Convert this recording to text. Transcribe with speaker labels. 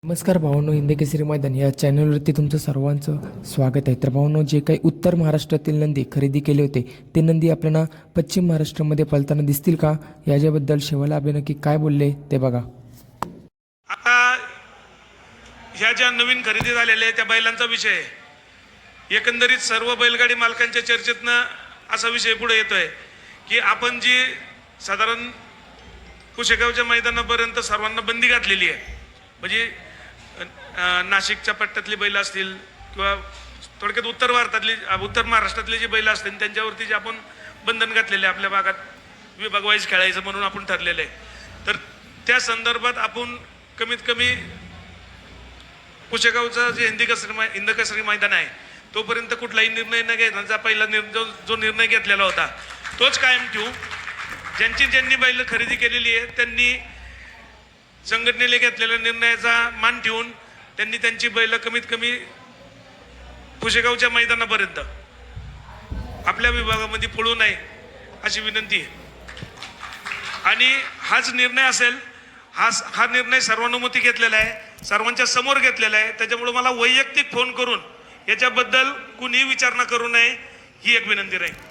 Speaker 1: नमस्कार भावांनो, हिंद केसरी मैदान या चॅनलवरती तुमचं सर्वांचं स्वागत आहे. तर भावांनो, जे काही उत्तर महाराष्ट्रातील नंदी खरेदी केले होते ते नंदी आपल्याला पश्चिम महाराष्ट्रामध्ये पळताना दिसतील का, याच्याबद्दल शेवाला अभि नक्की काय बोलले ते बघा.
Speaker 2: आता ह्या ज्या नवीन खरेदी झालेल्या आहे त्या बैलांचा विषय आहे. एकंदरीत सर्व बैलगाडी मालकांच्या चर्चेतनं असा विषय पुढे येतोय की आपण जी साधारण कुशेगावच्या मैदानापर्यंत सर्वांना बंदी घातलेली आहे. म्हणजे नाशिकच्या पट्ट्यातली बैल असतील किंवा थोडक्यात उत्तर भारतातली उत्तर महाराष्ट्रातली जी बैल असतील त्यांच्यावरती जे आपण बंधन घातलेले आपल्या भागात विभाग वाईज खेळायचं म्हणून आपण ठरलेलं आहे. तर त्या संदर्भात आपण कमीत कमी कुशेगावचं जे हिंद केसरी मैदान आहे तोपर्यंत कुठलाही निर्णय न घेण्याचा पहिला जो निर्णय घेतलेला होता तोच कायम ठेवू. ज्यांनी बैल खरेदी केलेली आहे त्यांनी संघटनेने घेतलेल्या निर्णयाचा मान ठेवून त्यांनी त्यांची बैल कमीत कमी कुशेगावच्या मैदानापर्यंत आपल्या विभागामध्ये पळू नये अशी विनंती आहे. आणि हाच निर्णय असेल, हा निर्णय सर्वानुमती घेतलेला आहे, सर्वांच्या समोर घेतलेला आहे. त्याच्यामुळे मला वैयक्तिक फोन करून याच्याबद्दल कुणीही विचारणा करू नये ही एक विनंती राहील.